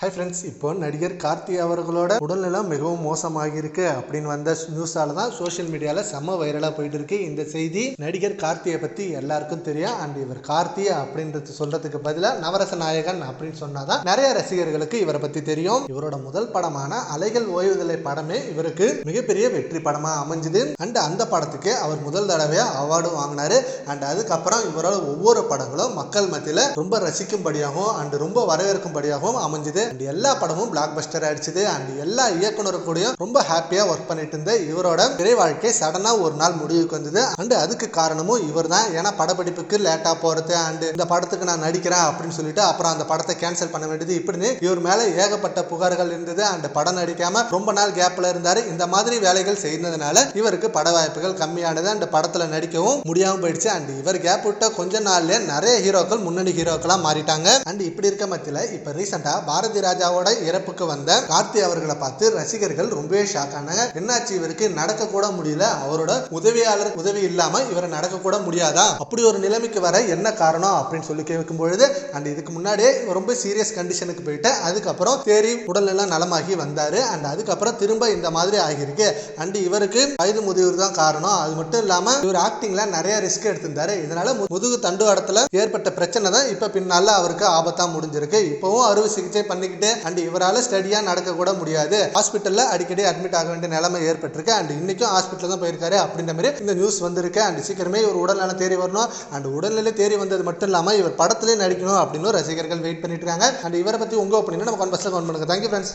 Hi friends, இப்போ நடிகர் கார்த்தி அவர்களோட உடல்நலம் மிகவும் மோசமாக இருக்கு அப்படின்னு வந்த நியூஸால தான் சோஷியல் மீடியாவில் செம்ம வைரலாக போயிட்டு இருக்கு இந்த செய்தி. நடிகர் கார்த்தியை பற்றி எல்லாருக்கும் தெரியும். அண்ட் இவர் கார்த்தி அப்படின்றது சொல்றதுக்கு பதிலாக நவரச நாயகன் அப்படின்னு சொன்னாதான் நிறைய ரசிகர்களுக்கு இவரை பற்றி தெரியும். இவரோட முதல் படமான அலைகள் ஓய்வுதலை படமே இவருக்கு மிகப்பெரிய வெற்றி படமாக அமைஞ்சுது. அண்ட் அந்த படத்துக்கு அவர் முதல் தடவையாக அவார்டும் வாங்கினாரு. அண்ட் அதுக்கப்புறம் இவரோட ஒவ்வொரு படங்களும் மக்கள் மத்தியில் ரொம்ப ரசிக்கும்படியாகவும் அண்ட் ரொம்ப வரவேற்கும்படியாகவும் அமைஞ்சுது. எல்லா படமும் பிளாக் பஸ்டர் அடிச்சது. அண்ட் எல்லா இயக்குனரும் கூடயும் ரொம்ப ஹாப்பியா ஒர்க் பண்ணிட்டு இருந்த இவரோட திரை வாழ்க்கை சடனா ஒரு நாள் முடிவுக்கு வந்தது. அண்ட் அதுக்கு காரணமும் இவர் தான். ஏன்னா படப்பிடிப்புக்கு லேட்டா போறது அண்ட் இந்த படத்துக்கு நான் நடிக்கிறேன் அப்படின்னு சொல்லிட்டு அப்புறம் அந்த படத்தை கேன்சல் பண்ண வேண்டியது இப்படின்னு இவர் மேல ஏகப்பட்ட புகார்கள் இருந்தது. அண்ட் படம் நடிக்காம ரொம்ப நாள் கேப்ல இருந்தாரு. இந்த மாதிரி வேலைகள் செய்ததுனால இவருக்கு பட வாய்ப்புகள் கம்மியானது. அந்த படத்துல நடிக்கவும் முடியாம போயிடுச்சு. அண்ட் இவர் கேப் விட்ட கொஞ்ச நாள்ல நிறைய ஹீரோக்கள் முன்னணி ஹீரோக்களா மாறிட்டாங்க. அண்ட் இப்படி இருக்க மத்தியில இப்ப ரீசெண்டா பாரதி ராஜாவோட இறப்புக்கு வந்த கார்த்தி அவர்களை பார்த்து ரசிகர்கள் ரொம்பவே ஷாக் ஆனாங்க. என்னாச்சு, இவருக்கு நடக்க கூட முடியல, அவரோட உதவியாளர் உதவி இல்லாம இவரை நடக்க கூட முடியாதா, அப்படி ஒரு நிலைமைக்கு வர என்ன காரணம் அப்படின்னு சொல்லி கேட்கும் பொழுது அண்ட் இதுக்கு முன்னாடியே ரொம்ப சீரியஸ் கண்டிஷனுக்கு போயிட்டு அதுக்கப்புறம் தேறி உடல்நலம் நலமாகி வந்தாரு. அண்ட் அதுக்கப்புறம் திரும்ப இந்த மாதிரி ஆகியிருக்கு. அண்ட் இவருக்கு வயது முதிர்வு தான் காரணம். அது மட்டும் இல்லாம இவர் ஆக்டிங்ல நிறைய ரிஸ்க் எடுத்திருந்தாரு. இதனால முதுகு தண்டுவடத்துல ஏற்பட்ட பிரச்சனை தான் இப்ப பின்னால அவருக்கு ஆபத்தா முடிஞ்சிருக்கு. இப்பவும் அறுவை சிகிச்சை பண்ணிக்கிட்டு அண்ட் இவரால் ஸ்டடியா நடக்க கூட முடியாது. ஹாஸ்பிட்டல்ல அடிக்கடி அட்மிட் ஆக வேண்டிய நிலைமை ஏற்பட்டிருக்கு. அண்ட் இன்னைக்கும் ஹாஸ்பிட்டல் தான் போயிருக்காரு அப்படின்ற மாதிரி இந்த நியூஸ் வந்திருக்கு. அண்ட் சீக்கிரமே இவர் உடல்நலம் தேறி வரணும். அண்ட் உடல்நிலை தேறி வந்தது மட்டும் இல்லாம இவர் படத்திலே நடிக்கணும் அப்படின்னு ரசிகர்கள் வெயிட் பண்ணிட்டு இருக்காங்க. அண்ட் இவரை பத்தி உங்க ஒப்பீனியன் நம்ம கமெண்ட் பாக்ஸ்ல கமெண்ட் பண்ணுங்க. Thank you friends.